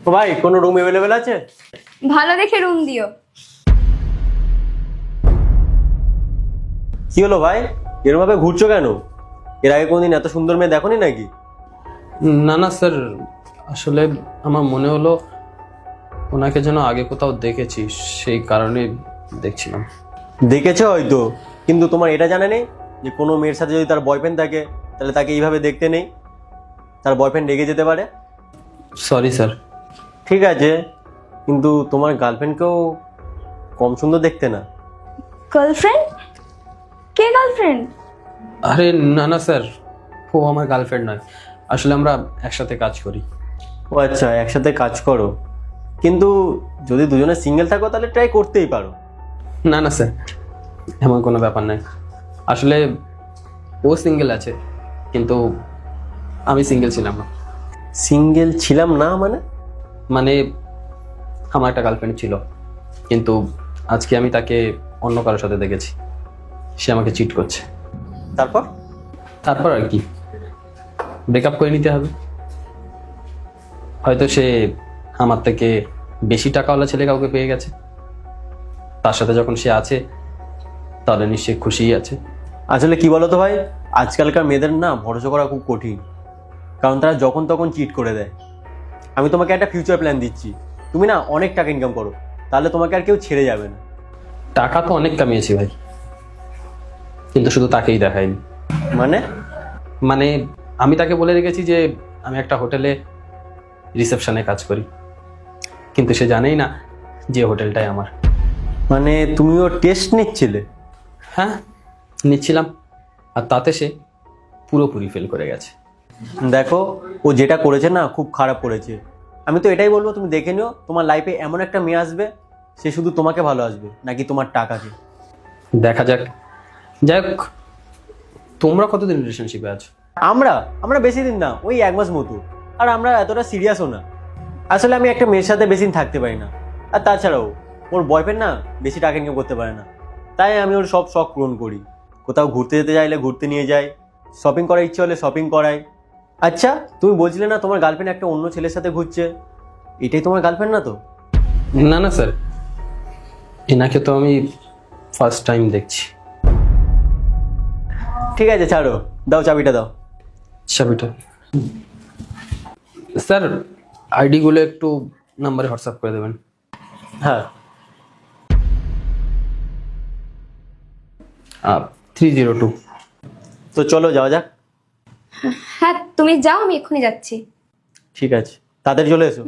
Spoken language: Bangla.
ও ভাই, কোনো রুম অ্যাভেলেবেল আছে? ভালো দেখে রুম দিও। কি হলো ভাই, এরকম ভাবে ঘুরছো কেন? এর আগে কোনদিন এত সুন্দর মেয়ে দেখোনি নাকি? না না স্যার, আসলে আমার মনে হলো ওনাকে যেন আগে কোথাও দেখেছি, সেই কারণে দেখছিলাম। দেখেছো হয়তো, কিন্তু তোমার এটা জানা নেই যে কোনো মেয়ের সাথে যদি তার বয়ফ্রেন্ড থাকে তাহলে তাকে এইভাবে দেখতে নেই, তার বয়ফ্রেন্ড রেগে যেতে পারে। Sorry sir. ঠিক আছে, কিন্তু তোমার গার্লফ্রেন্ডকেও কম সুন্দর দেখতে না। গার্লফ্রেন্ড? কে গার্লফ্রেন্ড? আরে না না স্যার, ও আমার গার্লফ্রেন্ড নয়, আসলে আমরা একসাথে কাজ করি। ও আচ্ছা, একসাথে কাজ করো, কিন্তু যদি দুজনে সিঙ্গেল থাকো তাহলে ট্রাই করতেই পারো। না না স্যার, এমন কোনো ব্যাপার নয়। আসলে ও সিঙ্গেল আছে, কিন্তু আমি সিঙ্গেল ছিলাম না। সিঙ্গেল ছিলাম না মানে? মানে আমার একটা গার্লফ্রেন্ড ছিল, কিন্তু আজকে আমি তাকে অন্য কারোর সাথে দেখেছি। সে আমাকে চিট করছে। তারপর? তারপর আর কি, ব্রেকআপ করে নিতে হবে। হয়তো সে আমার থেকে বেশি টাকাওয়ালা ছেলে কাউকে পেয়ে গেছে, তার সাথে যখন সে আছে তাহলে নিশ্চয়ই খুশিই আছে। আসলে কি বলতো ভাই, আজকালকার মেয়েদের না ভরসা করা খুব কঠিন, কারণ তারা যখন তখন চিট করে দেয়। আমি তোমাকে একটা ফিউচার প্ল্যান দিচ্ছি, তুমি না অনেক টাকা ইনকাম করো, তাহলে তোমাকে আর কেউ ছেড়ে যাবে না। টাকা তো অনেক কামিয়েছি ভাই, কিন্তু শুধু তাকেই দেখাইনি। মানে? মানে আমি তাকে বলে রেখেছি যে আমি একটা হোটেলে রিসেপশনে কাজ করি, কিন্তু সে জানেই না যে হোটেলটাই আমার। মানে তুমিও টেস্ট নিচ্ছিলে? হ্যাঁ, নিচ্ছিলাম, আর তাতে সে পুরোপুরি ফেল করে গেছে। দেখো, ও যেটা করেছে না খুব খারাপ করেছে। আমি তো এটাই বলবো, তুমি দেখে নিও তোমার লাইফে এমন একটা মেয়ে আসবে, সে শুধু তোমাকে ভালোবাসবে নাকি তোমার টাকাকে। দেখা যাক। যাই হোক, তোমরা কতদিন রিলেশনশিপে আছো? আমরা আমরা বেশি দিন না, ওই 1 মাস মতো। আর আমরা এতটা সিরিয়াসও না। আসলে আমি একটা মেয়ের সাথে বেশি দিন থাকতে পারি না, আর তাছাড়াও ওর বয়ফ্রেন্ড না বেশি টাকা ইনকাম করতে পারে না, তাই আমি ওর সব শখ পূরণ করি। কোথাও ঘুরতে যেতে চাইলে ঘুরতে নিয়ে যাই, শপিং করার ইচ্ছে হলে শপিং করাই। আচ্ছা, তুমি বলছিলে না তোমার গার্লফ্রেন্ড একটা অন্য ছেলের সাথে ঘুরছে, এটাই তোমার গার্লফ্রেন্ড না তো? না না স্যার, এনাকে তো আমি ফার্স্ট টাইম দেখছি। ঠিক আছে, ছাড়ো, দাও চাবিটা দাও। চাবিটা? স্যার, আইডিগুলো একটু নাম্বারে হোয়াটসঅ্যাপ করে দেবেন। হ্যাঁ। 302। তো চলো যাওয়া যাক। হ্যাঁ তুমি যাও, আমি এক্ষুনি যাচ্ছি। ঠিক আছে, তাড়াতাড়ি চলে এসো।